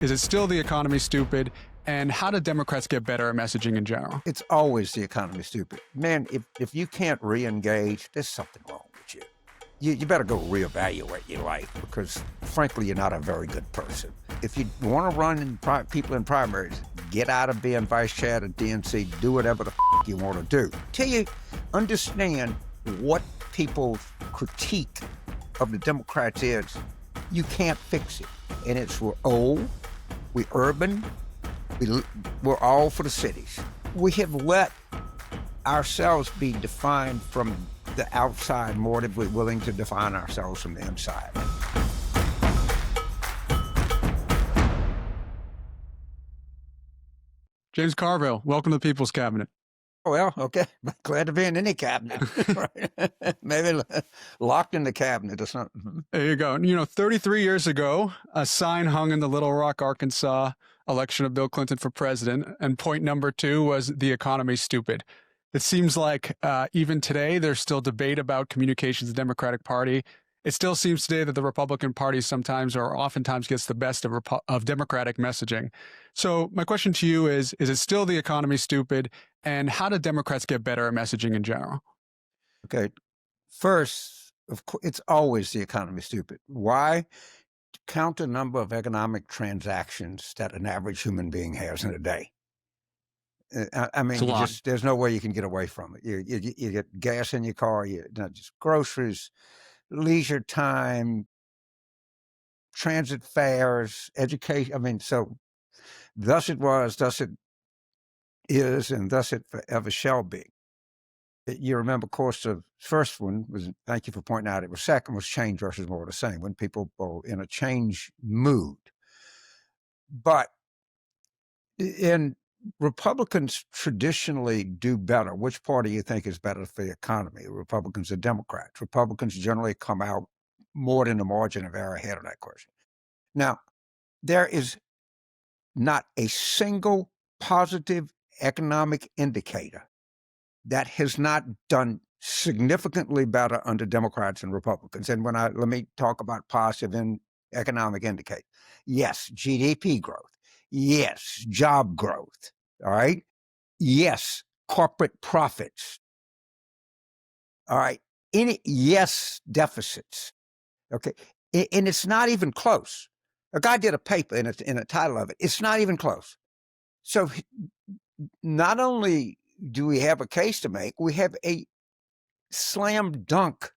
Is it still the economy stupid? And how do Democrats get better at messaging in general? It's always the economy stupid. Man, if you can't re-engage, there's something wrong with you. You better go reevaluate your life because, frankly, you're not a very good person. If you want to run people in primaries, get out of being vice chair at DNC, do whatever the you want to do. Till you understand what people's critique of the Democrats is, you can't fix it. And it's we're old, we're urban, we're all for the cities. We have let ourselves be defined from the outside more than we're willing to define ourselves from the inside. James Carville, welcome to the People's Cabinet. Well, okay. Glad to be in any cabinet. Maybe locked in the cabinet or something. There you go. 33 years ago, a sign hung in the Little Rock, Arkansas election of Bill Clinton for president. And point number 2 was the economy's stupid. It seems like even today, there's still debate about communications in the Democratic Party. It still seems today that the Republican Party sometimes or oftentimes gets the best of Democratic messaging. So my question to you is it still the economy stupid? And how do Democrats get better at messaging in general? Okay. First, of course, it's always the economy stupid. Why? Count the number of economic transactions that an average human being has in a day. I mean, there's no way you can get away from it. You get gas in your car, not just groceries, leisure time, transit fares, education. I mean, so thus it was, thus it is, and thus it forever shall be. You remember, of course, the first one was, thank you for pointing out, it was second was change versus more of the same, when people are in a change mood. But in Republicans traditionally do better. Which party do you think is better for the economy, Republicans or Democrats? Republicans generally come out more than the margin of error ahead of that question. Now, there is not a single positive economic indicator that has not done significantly better under Democrats and Republicans. And let me talk about positive economic indicator. Yes, GDP growth. Yes, job growth. All right. Yes, corporate profits. All right. Yes, deficits. Okay. And it's not even close. A guy did a paper in the title of it. It's not even close. So not only do we have a case to make, we have a slam dunk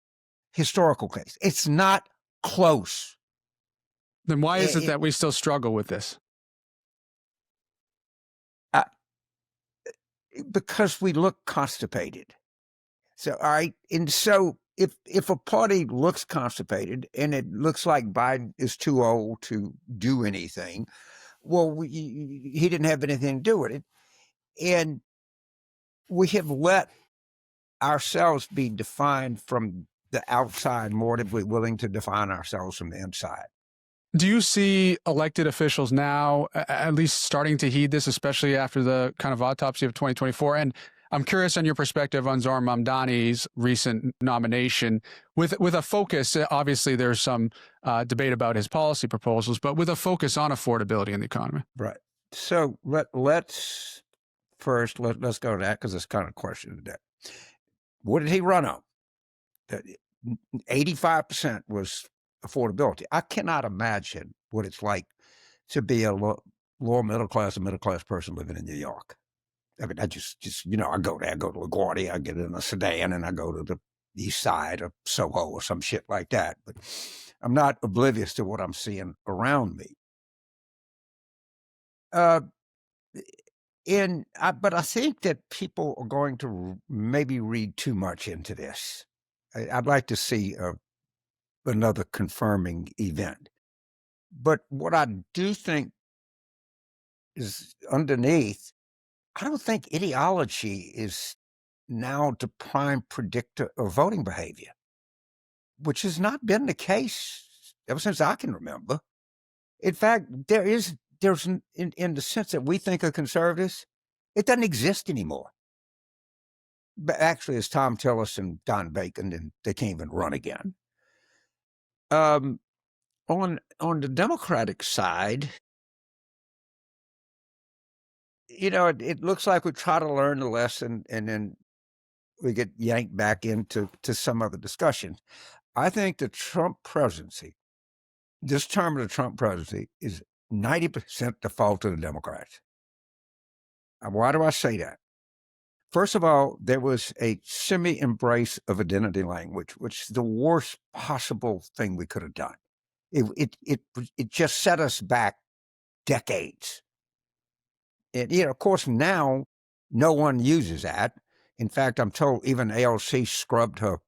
historical case. It's not close. Then why is it that we still struggle with this? Because we look constipated. So, all right. And so if a party looks constipated and it looks like Biden is too old to do anything, well, he didn't have anything to do with it. And we have let ourselves be defined from the outside more than we're willing to define ourselves from the inside. Do you see elected officials now at least starting to heed this, especially after the kind of autopsy of 2024? And I'm curious on your perspective on Zohran Mamdani's recent nomination with a focus. Obviously, there's some debate about his policy proposals, but with a focus on affordability in the economy. Right. So let's go to that because it's kind of a question today. What did he run on? 85% was affordability. I cannot imagine what it's like to be a lower middle class or middle class person living in New York. I mean, I just I go there, I go to LaGuardia, I get in a sedan and I go to the east side of Soho or some shit like that. But I'm not oblivious to what I'm seeing around me. But I think that people are going to maybe read too much into this. I'd like to see another confirming event. But what I do think is underneath, I don't think ideology is now the prime predictor of voting behavior, which has not been the case ever since I can remember. In fact, there's in the sense that we think of conservatives, it doesn't exist anymore. But actually, it's Tom Tillis and Don Bacon, and they can't even run again. On the Democratic side, it looks like we try to learn the lesson and then we get yanked back into some other discussion. I think the Trump presidency, this term of the Trump presidency, is 90% the fault of the Democrats. Why do I say that? First of all, there was a semi-embrace of identity language, which is the worst possible thing we could have done. It just set us back decades. And, of course, now no one uses that. In fact, I'm told even AOC scrubbed her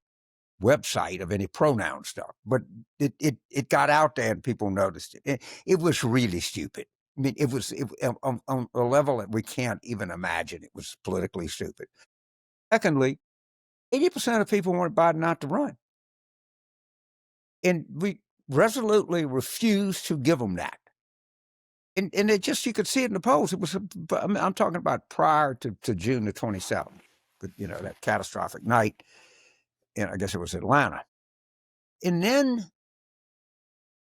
website of any pronoun stuff, but it got out there and people noticed it. It was really stupid. I mean, it was on a level that we can't even imagine. It was politically stupid. Secondly, 80% of people wanted Biden not to run. And we resolutely refused to give them that. And it just, you could see it in the polls. It was, I'm talking about prior to June the 27th, that catastrophic night. And I guess it was Atlanta. And then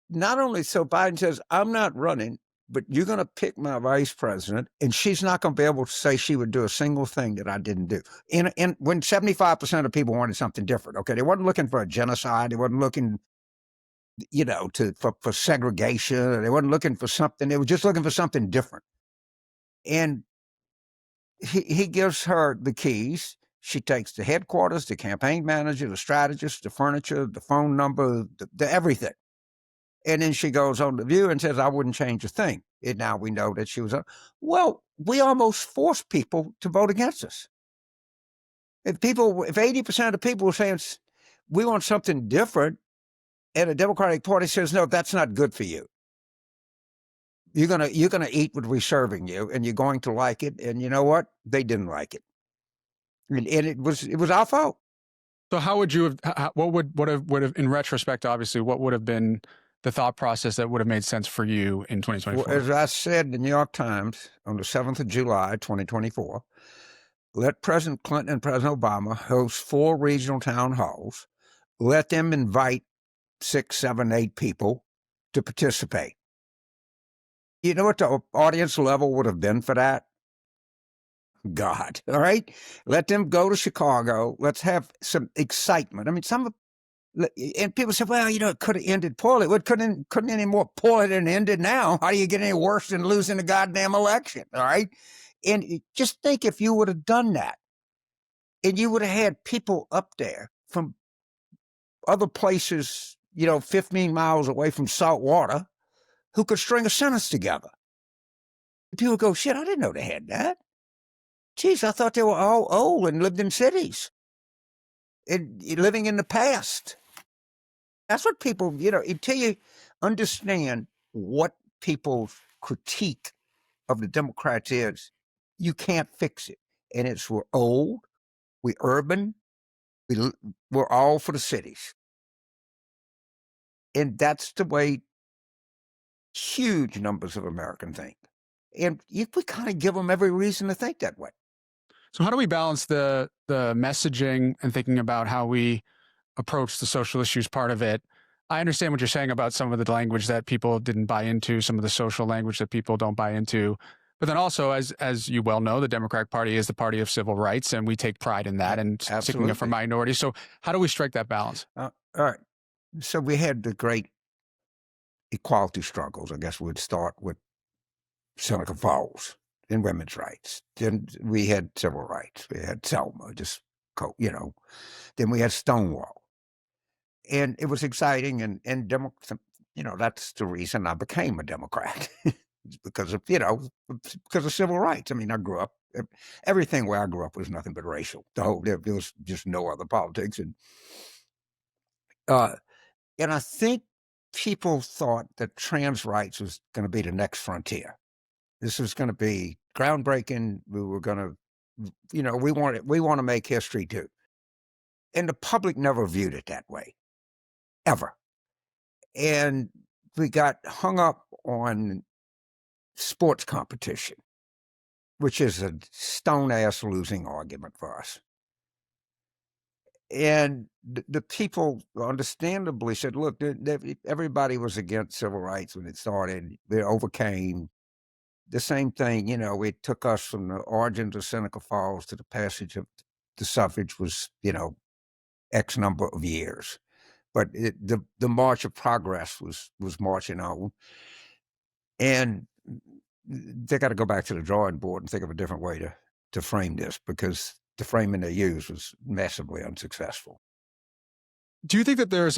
not only so Biden says, I'm not running, but you're going to pick my vice president, and she's not going to be able to say she would do a single thing that I didn't do. And when 75% of people wanted something different, okay, they weren't looking for a genocide. They weren't looking, for segregation. They weren't looking for something. They were just looking for something different. And he gives her the keys. She takes the headquarters, the campaign manager, the strategist, the furniture, the phone number, the everything. And then she goes on The View and says, I wouldn't change a thing. And now we know that she was, well, we almost forced people to vote against us. If 80% of the people were saying, we want something different, and the Democratic Party says, no, that's not good for you. You're gonna eat what we're serving you, and you're going to like it. And you know what? They didn't like it. And it was our fault. So how would you have, what would have, in retrospect, obviously, what would have been the thought process that would have made sense for you in 2024? Well, as I said in the New York Times on the 7th of July, 2024, let President Clinton and President Obama host 4 regional town halls. Let them invite 6, 7, 8 people to participate. You know what the audience level would have been for that? God, all right? Let them go to Chicago. Let's have some excitement. I mean, and people say, well, it could have ended poorly. Well, it couldn't any more poorly than ended now. How do you get any worse than losing the goddamn election, all right? And just think if you would have done that, and you would have had people up there from other places, 15 miles away from salt water, who could string a sentence together. People go, shit, I didn't know they had that. Geez, I thought they were all old and lived in cities and living in the past. That's what people, until you understand what people's critique of the Democrats is, you can't fix it. And we're old, we're urban, we're all for the cities. And that's the way huge numbers of Americans think. And we kind of give them every reason to think that way. So how do we balance the messaging and thinking about how we approach the social issues part of it? I understand what you're saying about some of the language that people didn't buy into, some of the social language that people don't buy into. But then also, as you well know, the Democratic Party is the party of civil rights, and we take pride in that and sticking up for minorities. So how do we strike that balance? All right. So we had the great equality struggles. I guess we'd start with Seneca Falls and women's rights. Then we had civil rights. We had Selma, Then we had Stonewall. And it was exciting, and that's the reason I became a Democrat. because of civil rights. I mean, I grew up, everything where I grew up was nothing but racial. There was just no other politics. And I think people thought that trans rights was going to be the next frontier. This was going to be groundbreaking. We were going to, we want to make history too. And the public never viewed it that way, ever. And we got hung up on sports competition, which is a stone-ass losing argument for us. And the people understandably said, look, everybody was against civil rights when it started. They overcame. the same thing, it took us from the origins of Seneca Falls to the passage of the suffrage was, X number of years. But the march of progress was marching on. And they got to go back to the drawing board and think of a different way to frame this, because the framing they used was massively unsuccessful. Do you think that there's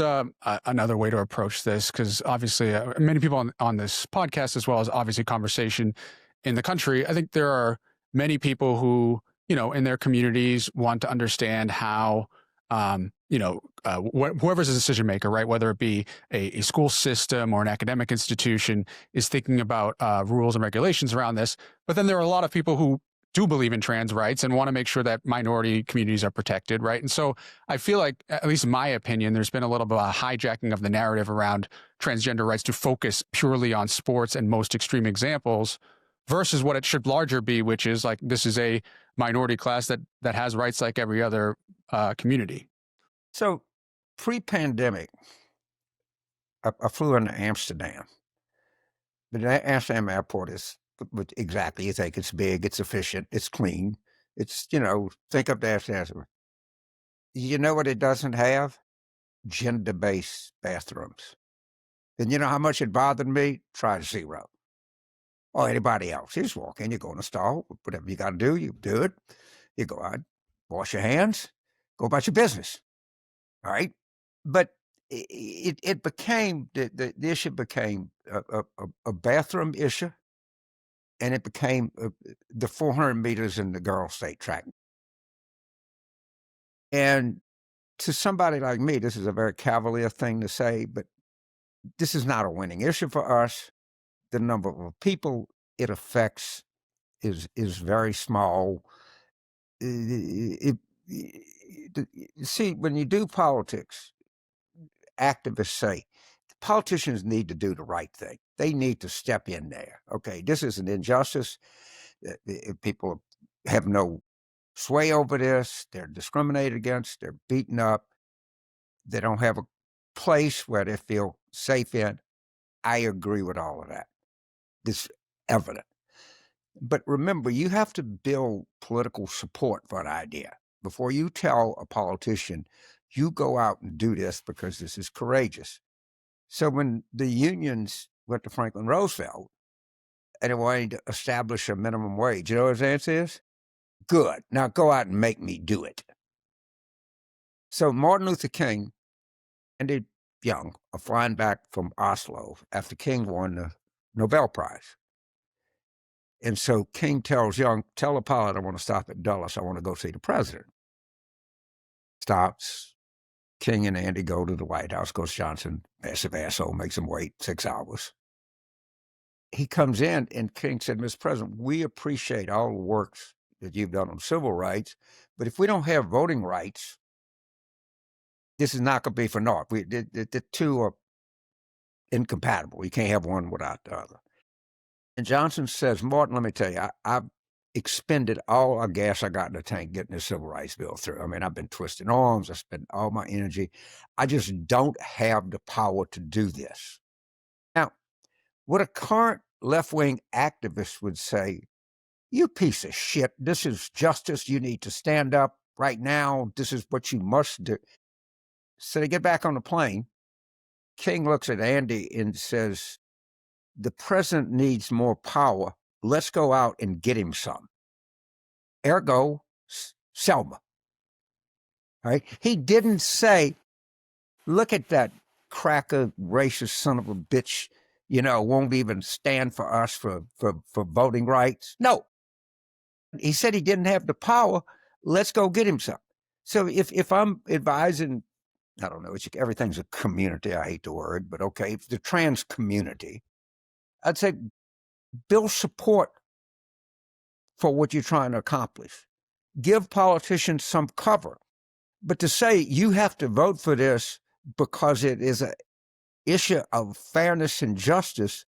another way to approach this? Because obviously, many people on this podcast, as well as obviously conversation in the country, I think there are many people who, in their communities want to understand how, whoever's a decision maker, right, whether it be a school system or an academic institution, is thinking about rules and regulations around this. But then there are a lot of people who do believe in trans rights and want to make sure that minority communities are protected, right? And so I feel like, at least in my opinion, there's been a little bit of a hijacking of the narrative around transgender rights to focus purely on sports and most extreme examples versus what it should larger be, which is like, this is a minority class that has rights like every other community. So pre-pandemic, I flew into Amsterdam. But the Amsterdam airport is exactly, you think it's big, it's efficient, it's clean. It's, think up to Amsterdam. You know what it doesn't have? Gender-based bathrooms. And you know how much it bothered me? Try 0. Or anybody else. You just walk in, you go in the stall, whatever you got to do, you do it. You go out, wash your hands, go about your business. All right? But it became, the issue became a bathroom issue, and it became the 400 meters in the girls' state track. And to somebody like me, this is a very cavalier thing to say, but this is not a winning issue for us. The number of people it affects is very small. See, when you do politics, activists say politicians need to do the right thing. They need to step in there. Okay, this is an injustice. People have no sway over this. They're discriminated against. They're beaten up. They don't have a place where they feel safe in. I agree with all of that. It's evident. But remember, you have to build political support for an idea. Before you tell a politician, you go out and do this because this is courageous. So when the unions went to Franklin Roosevelt and they wanted to establish a minimum wage, you know what his answer is? Good. Now go out and make me do it. So Martin Luther King and Young are flying back from Oslo after King won the Nobel Prize. And so King tells Young, tell the pilot I want to stop at Dulles. I want to go see the president. Stops. King and Andy go to the White House. Goes Johnson, massive asshole, makes him wait 6 hours. He comes in and King said, Mr. President, we appreciate all the works that you've done on civil rights, but if we don't have voting rights, this is not going to be for naught. The two are incompatible. You can't have one without the other. And Johnson says, Martin, let me tell you, I've expended all our gas I got in the tank getting the civil rights bill through. I mean, I've been twisting arms. I spent all my energy. I just don't have the power to do this. Now, what a current left-wing activist would say, you piece of shit, this is justice. You need to stand up right now. This is what you must do. So they get back on the plane. King looks at Andy and says, the president needs more power. Let's go out and get him some. Ergo, Selma. Right? He didn't say, look at that cracker, racist son of a bitch, won't even stand for us for voting rights. No. He said he didn't have the power. Let's go get him some. So if I'm advising, I don't know, everything's a community. I hate the word, but okay, if the trans community, I'd say build support for what you're trying to accomplish. Give politicians some cover. But to say you have to vote for this because it is an issue of fairness and justice,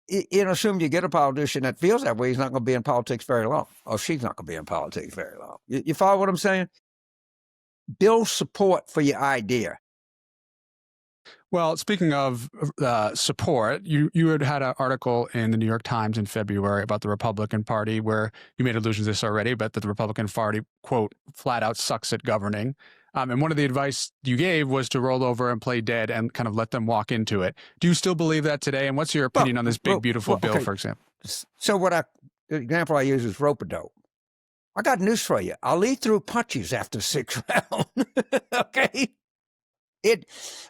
assume you get a politician that feels that way, he's not going to be in politics very long, or she's not going to be in politics very long. You follow what I'm saying? Build support for your idea. Well, speaking of support, you had an article in the New York Times in February about the Republican Party where you made allusions to this already, but that the Republican Party, quote, flat out sucks at governing. And one of the advice you gave was to roll over and play dead and kind of let them walk into it. Do you still believe that today? And what's your opinion on this big, beautiful bill, okay. for example? So the example I use is rope-a-dope. I got news for you. I'll eat through punches after 6 rounds. Okay?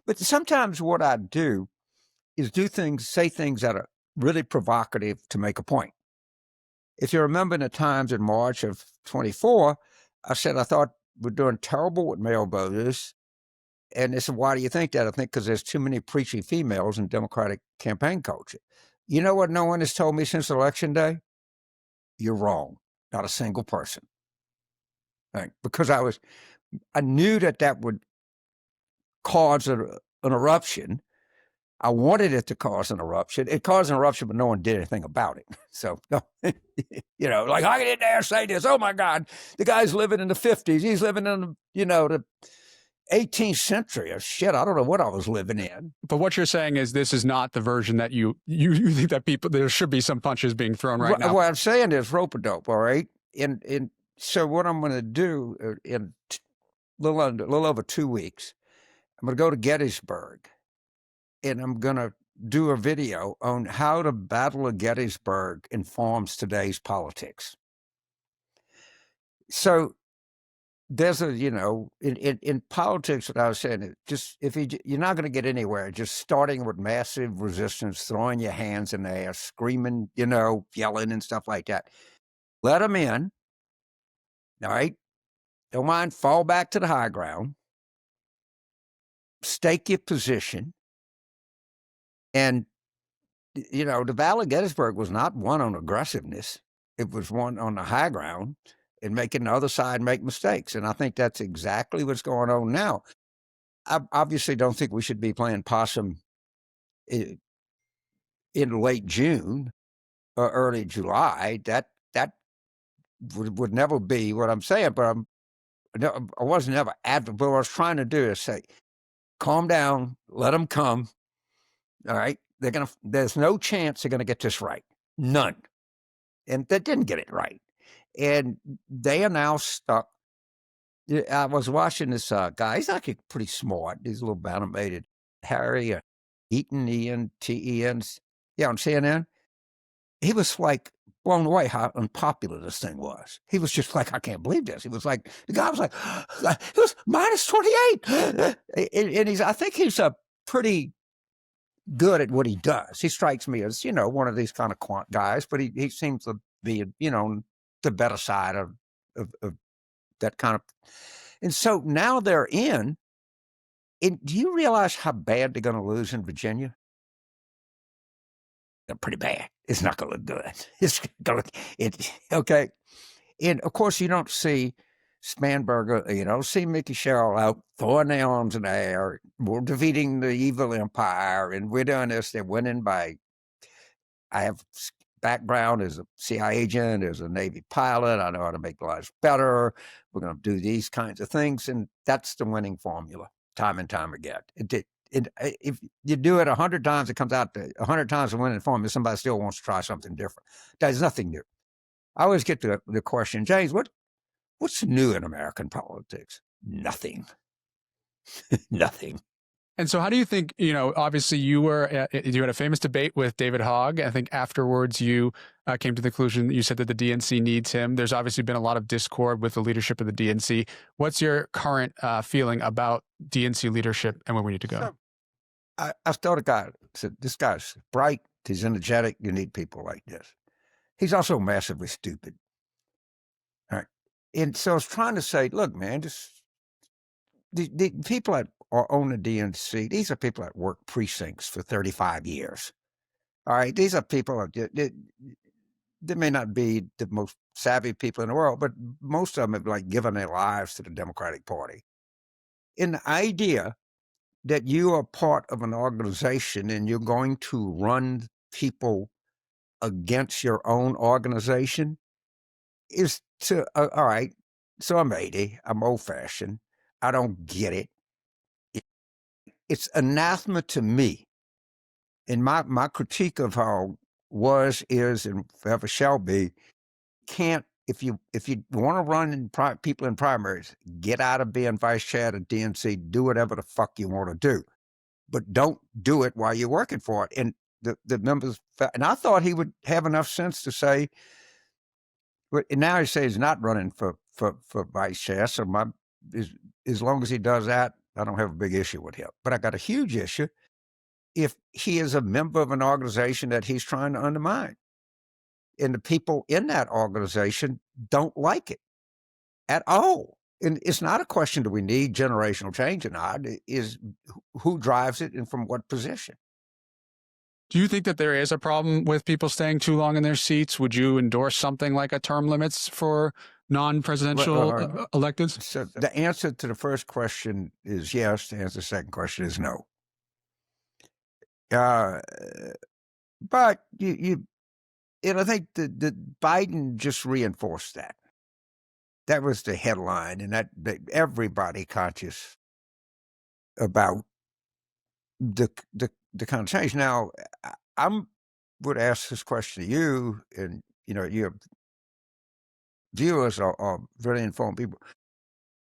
But sometimes what I do is say things that are really provocative to make a point. If you remember in the Times in March of 24, I said I thought we're doing terrible with male voters. And they said, why do you think that? I think because there's too many preachy females in Democratic campaign culture. You know what no one has told me since Election Day? You're wrong. Not a single person. Right? Because I knew that would cause an eruption. I wanted it to cause an eruption. It caused an eruption, but no one did anything about it. So, like, I didn't dare say this. Oh, my God, the guy's living in the 50s. He's living in, the 18th century. Shit, I don't know what I was living in. But what you're saying is this is not the version that you think that there should be some punches being thrown right now. What I'm saying is rope-a-dope, all right? And so what I'm going to do in a little over 2 weeks, I'm going to go to Gettysburg, and I'm going to do a video on how the Battle of Gettysburg informs today's politics. So there's in politics, what I was saying, just you're not going to get anywhere just starting with massive resistance, throwing your hands in the air, screaming, yelling and stuff like that. Let them in. All right. Don't mind, fall back to the high ground. Stake your position. And, the Battle of Gettysburg was not one on aggressiveness. It was one on the high ground and making the other side make mistakes. And I think that's exactly what's going on now. I obviously don't think we should be playing possum in late June or early July. That would never be what I'm saying, but I wasn't ever advocate. But what I was trying to do is say, calm down, let them come. All right. There's no chance they're going to get this right. None. And they didn't get it right. And they are now stuck. I was watching this guy. He's actually pretty smart. He's a little animated. Harry Eaton, T-E-N. Yeah, on CNN. He was like blown away how unpopular this thing was. He was just like, I can't believe this. He was like, the guy was like, it was minus 28. And I think he's a pretty good at what he does. He strikes me as, one of these kind of quant guys, but he seems to be, the better side of that kind of. And so now they're in. And do you realize how bad they're going to lose in Virginia? They're pretty bad. It's not going to look good. It's going to, okay. And of course, you don't see Spanberger, you don't see Mickey Sherrill out throwing their arms in the air. We're defeating the evil empire, and we're doing this. They're winning by. I have background as a CIA agent, as a Navy pilot. I know how to make lives better. We're going to do these kinds of things, and that's the winning formula, time and time again. If you do it 100 times, it comes out 100 times the winning formula. Somebody still wants to try something different. There's nothing new. I always get the question, James, what's new in American politics? Nothing. Nothing. And so how do you think, obviously you had a famous debate with David Hogg. I think afterwards you came to the conclusion that you said that the DNC needs him. There's obviously been a lot of discord with the leadership of the DNC. What's your current feeling about DNC leadership and where we need to go? So, I told a guy, I said, this guy's bright, he's energetic, you need people like this. He's also massively stupid. All right. And so I was trying to say, look, man, the people that are on the DNC, these are people that work precincts for 35 years. All right. These are people that they may not be the most savvy people in the world, but most of them have like given their lives to the Democratic Party. And the idea that you are part of an organization and you're going to run people against your own organization is all right. So I'm 80. I'm old fashioned. I don't get it. it's anathema to me. And my critique of how was, is, and forever shall be, can't, if you want to run in people in primaries, get out of being vice chair at DNC, do whatever the fuck you want to do, but don't do it while you're working for it. And the members, and I thought he would have enough sense to say, but now he says he's not running for vice chair. So as long as he does that, I don't have a big issue with him. But I got a huge issue if he is a member of an organization that he's trying to undermine. And the people in that organization don't like it at all. And it's not a question, do we need generational change or not? It is who drives it and from what position. Do you think that there is a problem with people staying too long in their seats? Would you endorse something like a term limits for non-presidential electeds? So the answer to the first question is yes. The answer to the second question is no. But and I think that Biden just reinforced that. That was the headline, and that everybody conscious about the kind of change. Now, I would ask this question to you, and your viewers are very informed people.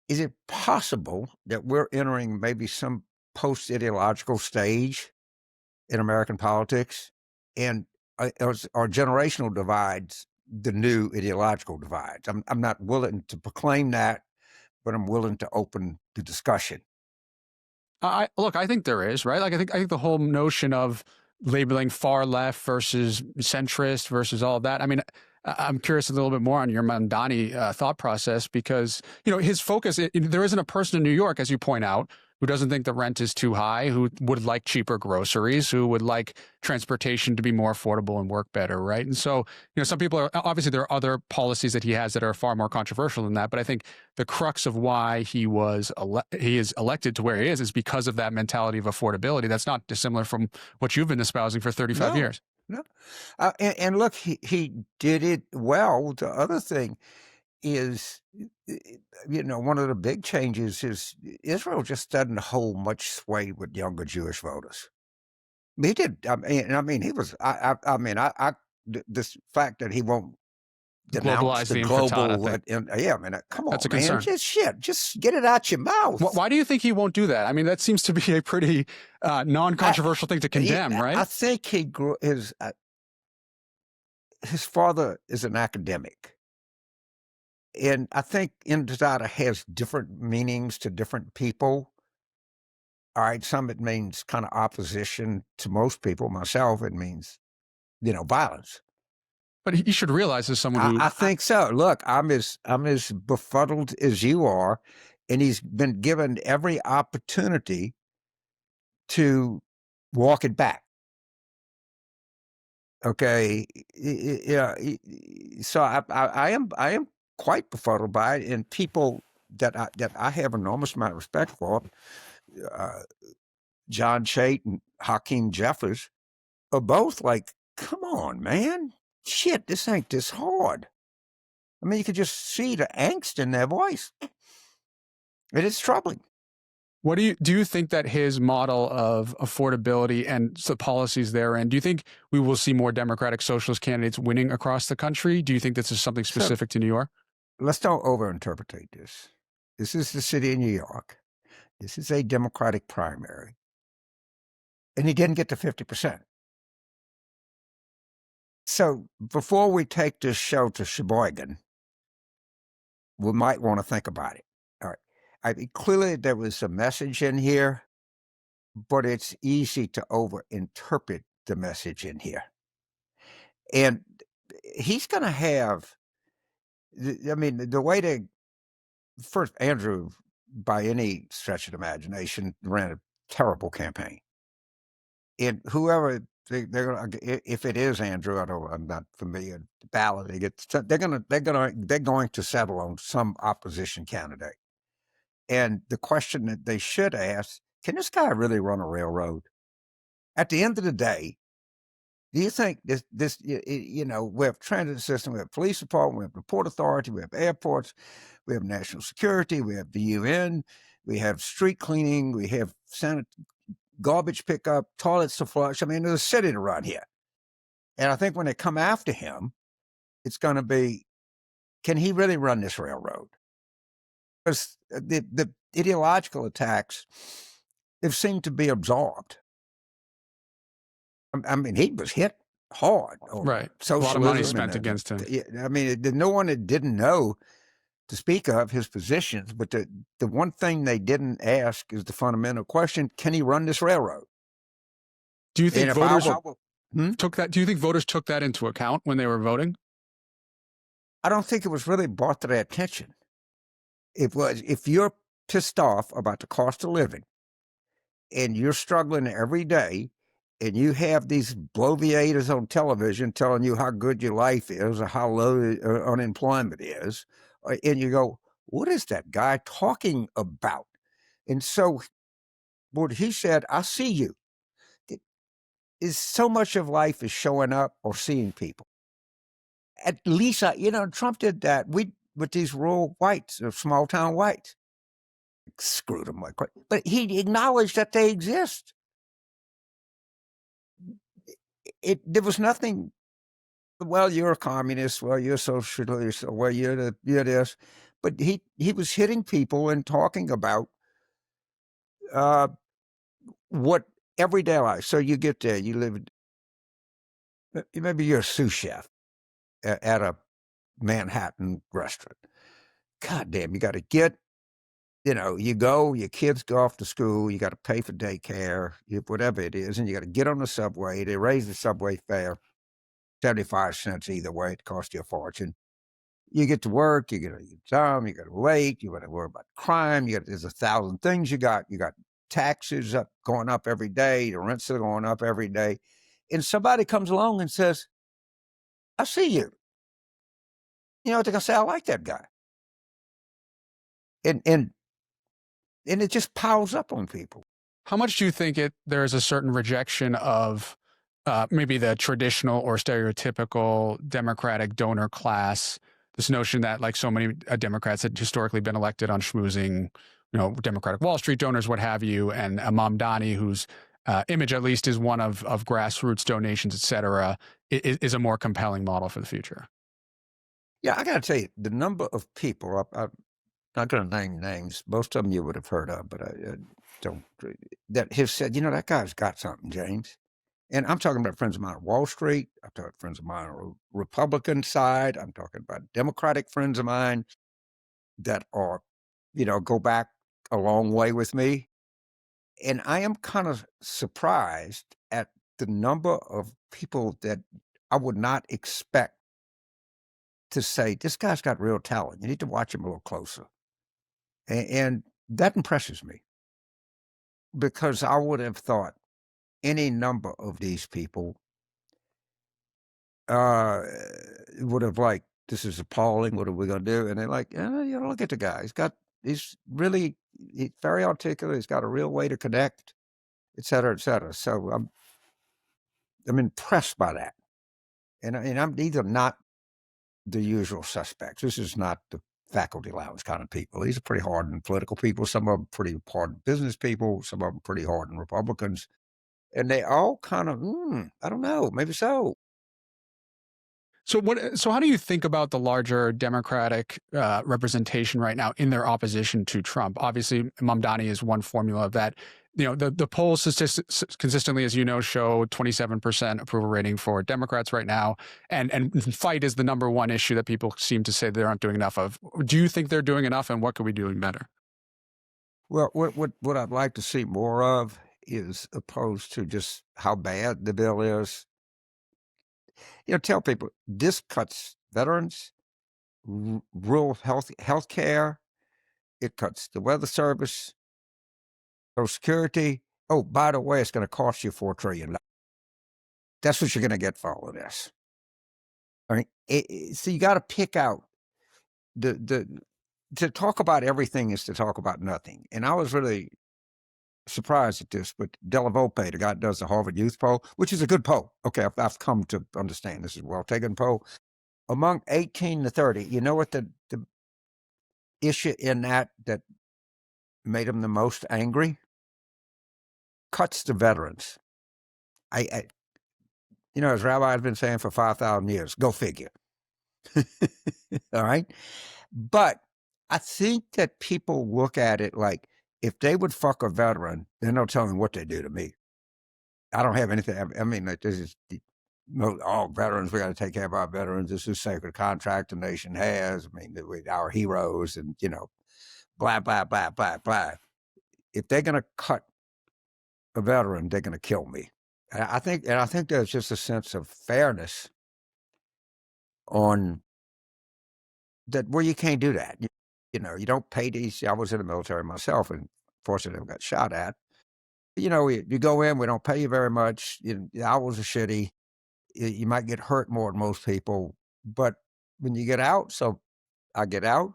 Is it possible that we're entering maybe some post-ideological stage in American politics, and are generational divides the new ideological divides? I'm not willing to proclaim that, but I'm willing to open the discussion. Look, I think there is, right? Like, I think the whole notion of labeling far left versus centrist versus all of that. I mean, I'm curious a little bit more on your Mamdani thought process, because, his focus, there isn't a person in New York, as you point out, who doesn't think the rent is too high, who would like cheaper groceries, who would like transportation to be more affordable and work better, right? And so, some people are, obviously there are other policies that he has that are far more controversial than that, but I think the crux of why he is elected to where he is because of that mentality of affordability. That's not dissimilar from what you've been espousing for 35 years. No. And look, he did it well. The other thing is, one of the big changes is Israel just doesn't hold much sway with younger Jewish voters. He did. He was. This fact that he won't denounce the global. Come on, that's a concern. Just get it out your mouth. Why do you think he won't do that? I mean, that seems to be a pretty non-controversial thing to condemn, right? I think he grew his father is an academic. And I think intifada has different meanings to different people. All right, some it means kind of opposition to most people. Myself, it means, violence. But he should realize, as someone who I think so. Look, I'm as befuddled as you are, and he's been given every opportunity to walk it back. Okay, yeah. So I am quite befuddled by it, and people that I have enormous amount of respect for, John Chait and Hakeem Jeffers, are both like, come on, man, shit, this ain't this hard. I mean, you could just see the angst in their voice. It is troubling. What do you think that his model of affordability and the policies therein, do you think we will see more Democratic Socialist candidates winning across the country? Do you think this is something specific to New York? Let's don't overinterpret this. This is the city of New York. This is a Democratic primary. And he didn't get to 50%. So before we take this show to Sheboygan, we might want to think about it. All right. I mean, clearly there was a message in here, but it's easy to overinterpret the message in here. And he's going to have, the way to, first, Andrew, by any stretch of the imagination, ran a terrible campaign. And whoever they're going to, if it is Andrew, I'm not familiar balloting it. They're going to settle on some opposition candidate. And the question that they should ask: can this guy really run a railroad? At the end of the day, do you think this we have transit system, we have police department, we have the port authority, we have airports, we have national security, we have the UN, we have street cleaning, we have garbage pickup, toilets to flush. I mean, there's a city to run here. And I think when they come after him, it's going to be, can he really run this railroad? Because the ideological attacks, they've seemed to be absorbed. I mean, he was hit hard on Right. A socialism. lot of money spent against him. I mean, no one that didn't know to speak of his positions, but the one thing they didn't ask is the fundamental question: can he run this railroad? Do you think voters took that? Do you think voters took that into account when they were voting? I don't think it was really brought to their attention. It was, if you're pissed off about the cost of living and you're struggling every day and you have these bloviators on television telling you how good your life is or how low unemployment is, and you go, what is that guy talking about? And so what he said, I see you. Is so much of life is showing up or seeing people. At least, Trump did that. With these rural whites, or small town whites, screwed them like crazy. But he acknowledged that they exist. There was nothing. Well, you're a communist. Well, you're a socialist. Well, you're this. But he was hitting people and talking about what everyday life. So you get there, you live. Maybe you're a sous chef at a Manhattan restaurant. God damn, you got to get, you go, your kids go off to school, you got to pay for daycare, whatever it is, and you got to get on the subway. They raise the subway fare 75 cents either way. It costs you a fortune. You get to work, you get a job, you got to late, you got to worry about crime, there's 1,000 things you got taxes going up every day, the rents are going up every day. And somebody comes along and says, I see you. They're going to say, I like that guy. And it just piles up on people. How much do you think there is a certain rejection of maybe the traditional or stereotypical Democratic donor class? This notion that, like, so many Democrats had historically been elected on schmoozing, Democratic Wall Street donors, what have you, and Mamdani, whose image at least is one of grassroots donations, et cetera, is a more compelling model for the future. Yeah, I got to tell you, the number of people, I'm not going to name names, most of them you would have heard of, but I don't, that have said, that guy's got something, James. And I'm talking about friends of mine on Wall Street. I'm talking about friends of mine on the Republican side. I'm talking about Democratic friends of mine that are, go back a long way with me. And I am kind of surprised at the number of people that I would not expect to say, this guy's got real talent. You need to watch him a little closer. And that impresses me, because I would have thought any number of these people would have this is appalling. What are we going to do? And they're like, look at the guy. He's very articulate. He's got a real way to connect, et cetera, et cetera. So I'm impressed by that. And these are not the usual suspects. This is not the faculty lounge kind of people. These are pretty hardened political people. Some of them pretty hardened business people. Some of them pretty hardened Republicans. And they all kind of, I don't know, maybe so. So how do you think about the larger Democratic representation right now in their opposition to Trump? Obviously, Mamdani is one formula of that. The polls consistently, as you know, show 27% approval rating for Democrats right now. And fight is the number one issue that people seem to say they aren't doing enough of. Do you think they're doing enough, and what could we be doing better? Well, what I'd like to see more of is, opposed to just how bad the bill is, tell people this cuts veterans, rural health care. It cuts the weather service, Social Security. Oh, by the way, it's going to cost you $4 trillion. That's what you're going to get for all of this. All right. So you got to pick out to talk about everything is to talk about nothing. And I was really surprised at this, but Della Volpe, the guy that does the Harvard Youth Poll, which is a good poll. Okay, I've come to understand this is a well-taken poll. Among 18 to 30, you know what the issue in that made him the most angry? cuts to veterans. As Rabbi has been saying for 5,000 years, go figure. All right. But I think that people look at it like, if they would fuck a veteran, then they'll tell me what they do to me. I don't have anything. I mean, like, this is all veterans. We got to take care of our veterans. This is sacred contract the nation has. I mean, with our heroes and, blah, blah, blah, blah, blah. If they're going to cut a veteran, they're going to kill me. And I think there's just a sense of fairness on that where you can't do that. You don't pay these. I was in the military myself and fortunately got shot at. You go in, we don't pay you very much. The hours are shitty. You might get hurt more than most people. But when you get out, so I get out,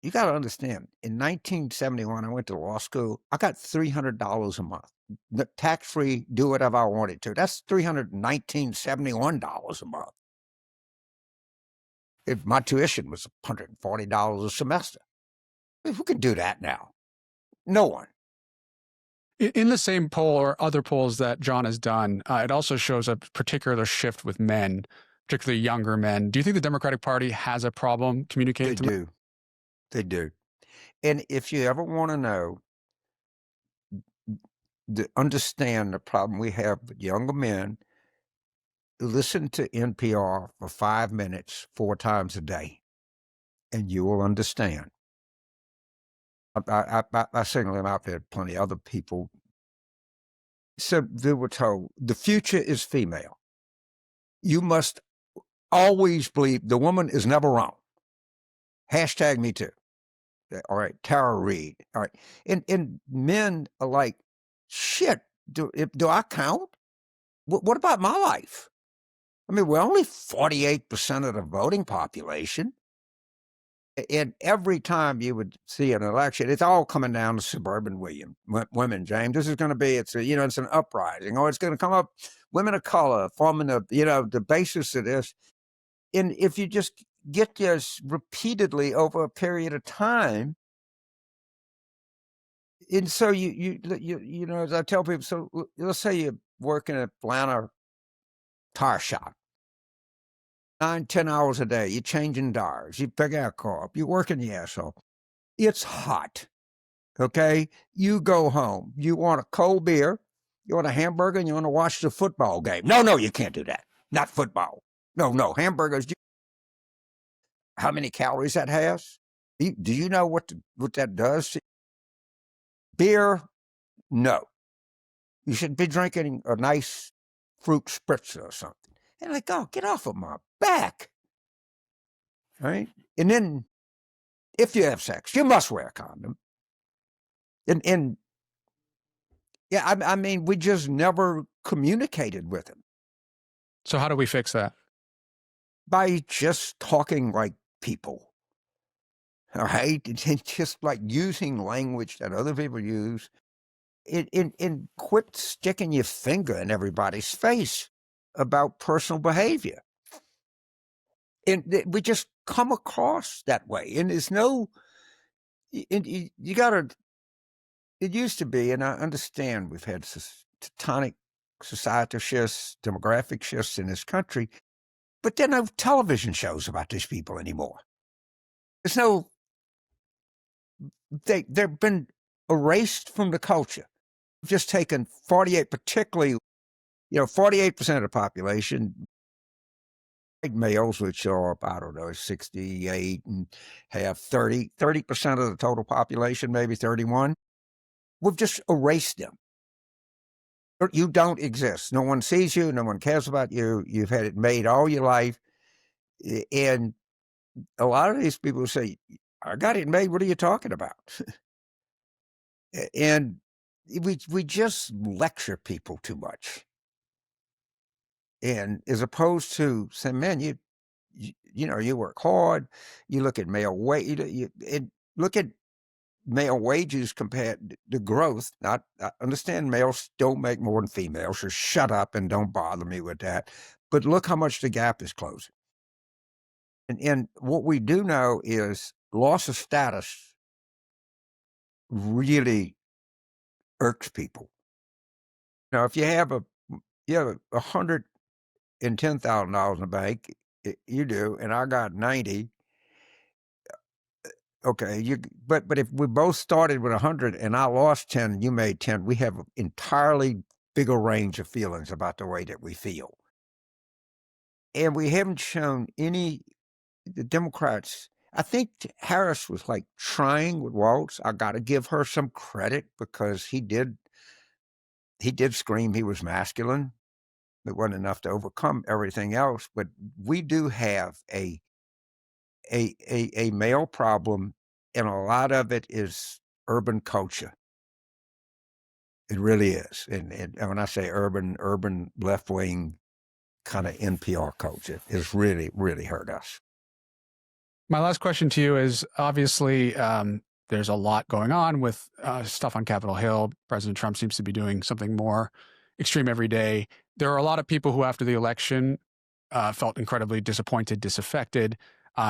you got to understand, in 1971, I went to law school. I got $300 a month. Tax-free, do whatever I wanted to. That's $371 a month. If my tuition was $140 a semester. Who can do that now? No one. In the same poll or other polls that John has done, it also shows a particular shift with men, particularly younger men. Do you think the Democratic Party has a problem communicating to men? They do. And if you ever want to know, understand the problem we have with younger men, listen to NPR for 5 minutes, 4 times a day, and you will understand. I single him out there, plenty of other people. So they were told, the future is female. You must always believe the woman is never wrong. Hashtag me too. All right, Tara Reid. All right. And men are like, shit, do I count? What about my life? I mean, we're only 48% of the voting population. And every time you would see an election, it's all coming down to suburban women, James. This is going to be, it's an uprising, or it's going to come up women of color forming the basis of this. And if you just get this repeatedly over a period of time, and so as I tell people, so let's say you work in an Atlanta tire shop, 9-10 hours a day, you're changing tires, you pick out a car up, you're working the asshole. It's hot. Okay, you go home. You want a cold beer, you want a hamburger, and you want to watch the football game. No, you can't do that. Not football. No, hamburgers. How many calories that has? Do you know what that does? Beer, no. You should be drinking a nice fruit spritzer or something. And like, oh, get off of my back. Right? And then if you have sex, you must wear a condom. And yeah, I mean, we just never communicated with him. So how do we fix that? By just talking like people. All right? And just like using language that other people use. And quit sticking your finger in everybody's face about personal behavior. And we just come across that way. And there's no, you got to, it used to be, and I understand we've had tectonic societal shifts, demographic shifts in this country, but there are no television shows about these people anymore. There's no, they've been erased from the culture. We've just taken 48, particularly, 48% of the population, white males, which are, I don't know, 68 and have 30% of the total population, maybe 31. We've just erased them. You don't exist. No one sees you. No one cares about you. You've had it made all your life. And a lot of these people say, I got it made. What are you talking about? And we just lecture people too much. And as opposed to saying, man, you work hard, you look at male wage, look at male wages compared to growth. I understand males don't make more than females, so shut up and don't bother me with that. But look how much the gap is closing. And what we do know is loss of status really irks people. Now, if you have $110,000 in the bank, you do, and I got 90. Okay, but if we both started with 100 and I lost 10 and you made 10, we have an entirely bigger range of feelings about the way that we feel. And we haven't shown the Democrats. I think Harris was like trying with Waltz. I got to give her some credit because he did scream he was masculine. It wasn't enough to overcome everything else, but we do have a male problem, and a lot of it is urban culture. It really is, and when I say urban left wing kind of NPR culture has really, really hurt us. My last question to you is obviously there's a lot going on with stuff on Capitol Hill. President Trump seems to be doing something more extreme every day. There are a lot of people who, after the election, felt incredibly disappointed, disaffected.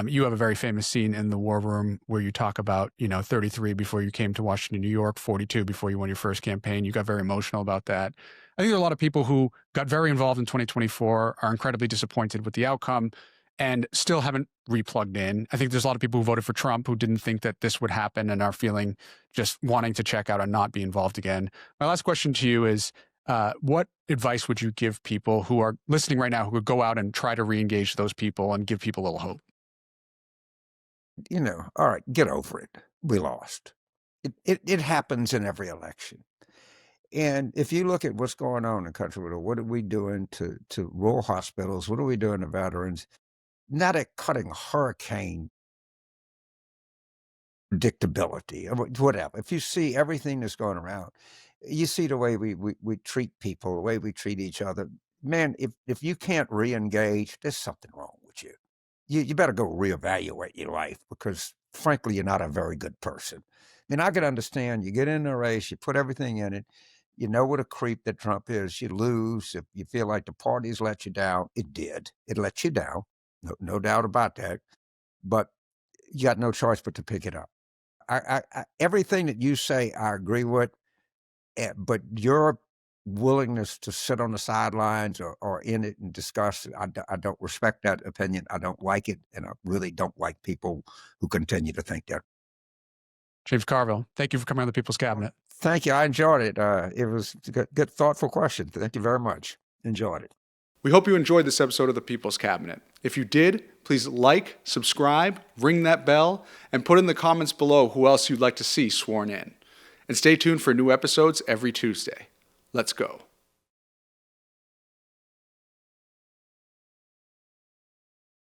You have a very famous scene in the War Room where you talk about, 33 before you came to Washington, New York, 42 before you won your first campaign. You got very emotional about that. I think there are a lot of people who got very involved in 2024, are incredibly disappointed with the outcome, and still haven't replugged in. I think there's a lot of people who voted for Trump who didn't think that this would happen and are feeling just wanting to check out and not be involved again. My last question to you is, what advice would you give people who are listening right now who would go out and try to re-engage those people and give people a little hope? All right, get over it. We lost. It happens in every election. And if you look at what's going on in the country, what are we doing to rural hospitals? What are we doing to veterans? Not at cutting hurricane predictability or whatever. If you see everything that's going around, you see the way we treat people, the way we treat each other. Man, if you can't re-engage, there's something wrong with you. You better go reevaluate your life because, frankly, you're not a very good person. I mean, I could understand you get in a race, you put everything in it, you know what a creep that Trump is. You lose. If you feel like the party's let you down, it did. It let you down. No doubt about that. But you got no choice but to pick it up. Everything that you say, I agree with, but your willingness to sit on the sidelines or in it and discuss, I don't respect that opinion. I don't like it, and I really don't like people who continue to think that. James Carville, thank you for coming on the People's Cabinet. Thank you. I enjoyed it. It was a good, thoughtful question. Thank you very much. Enjoyed it. We hope you enjoyed this episode of the People's Cabinet. If you did, please like, subscribe, ring that bell, and put in the comments below who else you'd like to see sworn in. And stay tuned for new episodes every Tuesday. Let's go.